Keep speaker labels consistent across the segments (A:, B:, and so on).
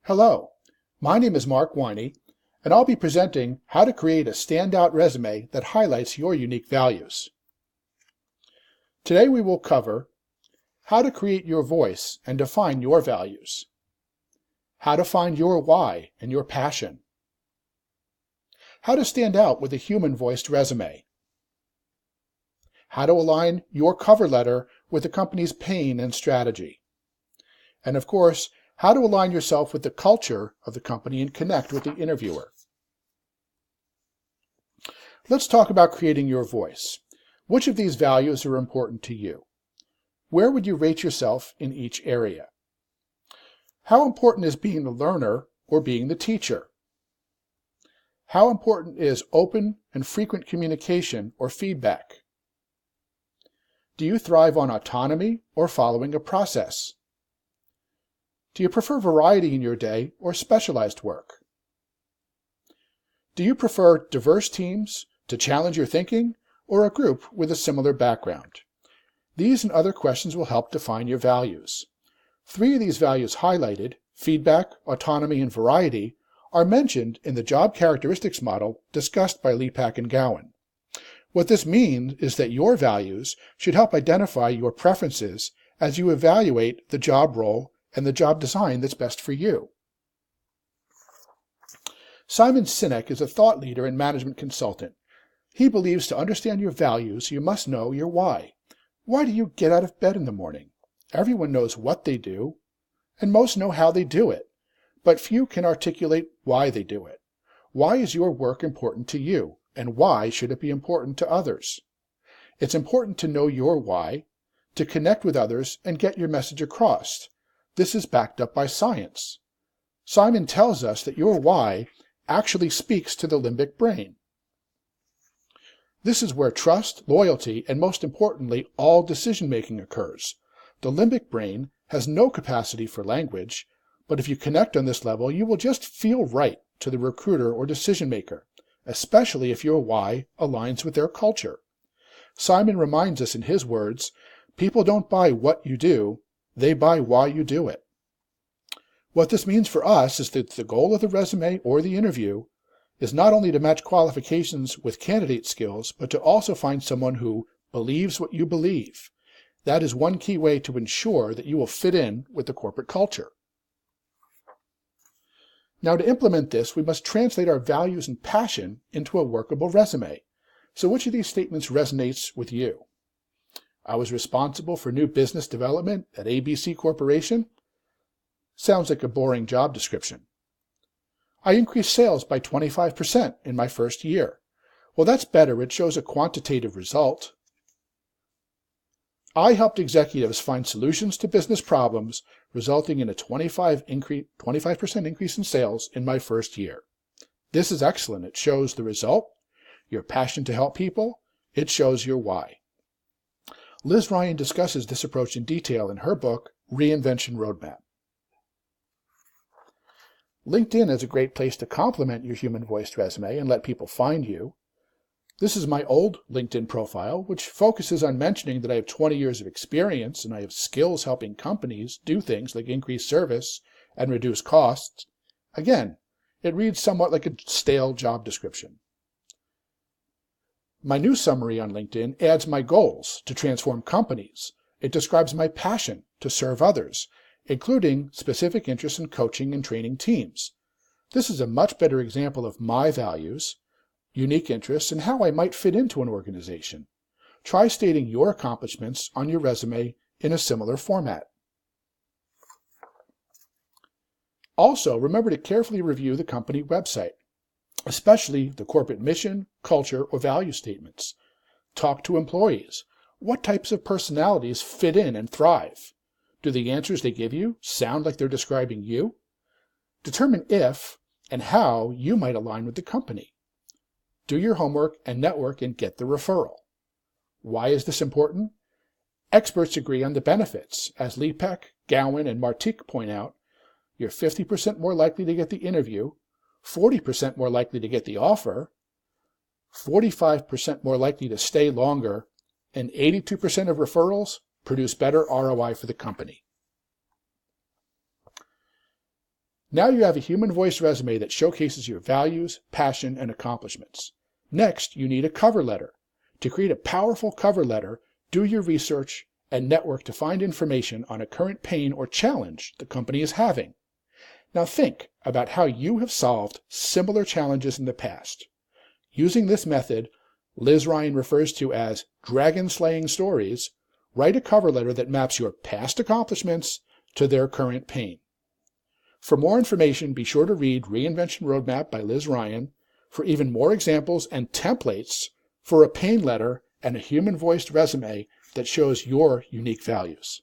A: Hello, my name is Mark Winey, and I'll be presenting how to create a standout resume that highlights your unique values. Today we will cover how to create your voice and define your values, how to find your why and your passion, how to stand out with a human-voiced resume, how to align your cover letter with the company's pain and strategy, and of course, how to align yourself with the culture of the company and connect with the interviewer. Let's talk about creating your voice. Which of these values are important to you? Where would you rate yourself in each area? How important is being the learner or being the teacher? How important is open and frequent communication or feedback? Do you thrive on autonomy or following a process? Do you prefer variety in your day or specialized work? Do you prefer diverse teams to challenge your thinking or a group with a similar background? These and other questions will help define your values. 3 of these values highlighted, feedback, autonomy, and variety, are mentioned in the job characteristics model discussed by Lepak and Gowan. What this means is that your values should help identify your preferences as you evaluate the job role and the job design that's best for you. Simon Sinek is a thought leader and management consultant. He believes to understand your values, you must know your why. Why do you get out of bed in the morning? Everyone knows what they do, and most know how they do it, but few can articulate why they do it. Why is your work important to you, and why should it be important to others? It's important to know your why, to connect with others and get your message across. This is backed up by science. Simon tells us that your why actually speaks to the limbic brain. This is where trust, loyalty, and most importantly, all decision-making occurs. The limbic brain has no capacity for language, but if you connect on this level, you will just feel right to the recruiter or decision-maker, especially if your why aligns with their culture. Simon reminds us in his words, people don't buy what you do, they buy why you do it. What this means for us is that the goal of the resume or the interview is not only to match qualifications with candidate skills, but to also find someone who believes what you believe. That is one key way to ensure that you will fit in with the corporate culture. Now, to implement this, we must translate our values and passion into a workable resume. So which of these statements resonates with you? I was responsible for new business development at ABC Corporation. Sounds like a boring job description. I increased sales by 25% in my first year. Well, that's better. It shows a quantitative result. I helped executives find solutions to business problems, resulting in a 25% increase in sales in my first year. This is excellent. It shows the result, your passion to help people. It shows your why. Liz Ryan discusses this approach in detail in her book, Reinvention Roadmap. LinkedIn is a great place to complement your human-voiced resume and let people find you. This is my old LinkedIn profile, which focuses on mentioning that I have 20 years of experience and I have skills helping companies do things like increase service and reduce costs. Again, it reads somewhat like a stale job description. My new summary on LinkedIn adds my goals to transform companies. It describes my passion to serve others, including specific interests in coaching and training teams. This is a much better example of my values, unique interests, and how I might fit into an organization. Try stating your accomplishments on your resume in a similar format. Also, remember to carefully review the company website, especially the corporate mission, culture, or value statements. Talk to employees. What types of personalities fit in and thrive? Do the answers they give you sound like they're describing you? Determine if and how you might align with the company. Do your homework and network and get the referral. Why is this important? Experts agree on the benefits. As Lepak, Gowan, and Martik point out, you're 50% more likely to get the interview, 40% more likely to get the offer, 45% more likely to stay longer, and 82% of referrals produce better ROI for the company. Now you have a human voice resume that showcases your values, passion, and accomplishments. Next, you need a cover letter. To create a powerful cover letter, do your research and network to find information on a current pain or challenge the company is having. Now think about how you have solved similar challenges in the past. Using this method, Liz Ryan refers to as dragon-slaying stories, write a cover letter that maps your past accomplishments to their current pain. For more information, be sure to read Reinvention Roadmap by Liz Ryan for even more examples and templates for a pain letter and a human-voiced resume that shows your unique values.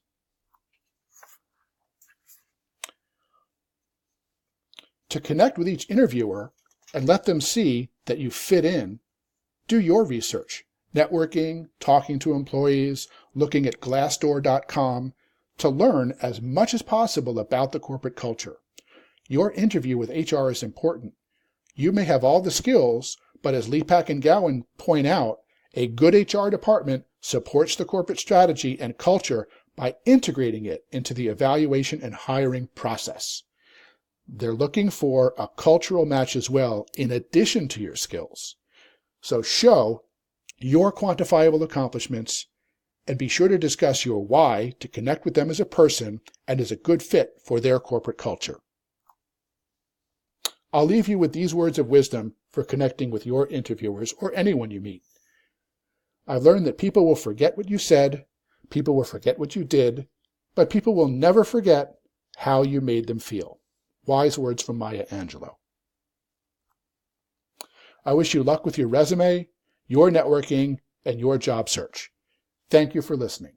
A: To connect with each interviewer and let them see that you fit in, do your research, networking, talking to employees, looking at Glassdoor.com to learn as much as possible about the corporate culture. Your interview with HR is important. You may have all the skills, but as Lepak and Gowan point out, a good HR department supports the corporate strategy and culture by integrating it into the evaluation and hiring process. They're looking for a cultural match as well, in addition to your skills. So show your quantifiable accomplishments and be sure to discuss your why to connect with them as a person and as a good fit for their corporate culture. I'll leave you with these words of wisdom for connecting with your interviewers or anyone you meet. I've learned that people will forget what you said, people will forget what you did, but people will never forget how you made them feel. Wise words from Maya Angelou. I wish you luck with your resume, your networking, and your job search. Thank you for listening.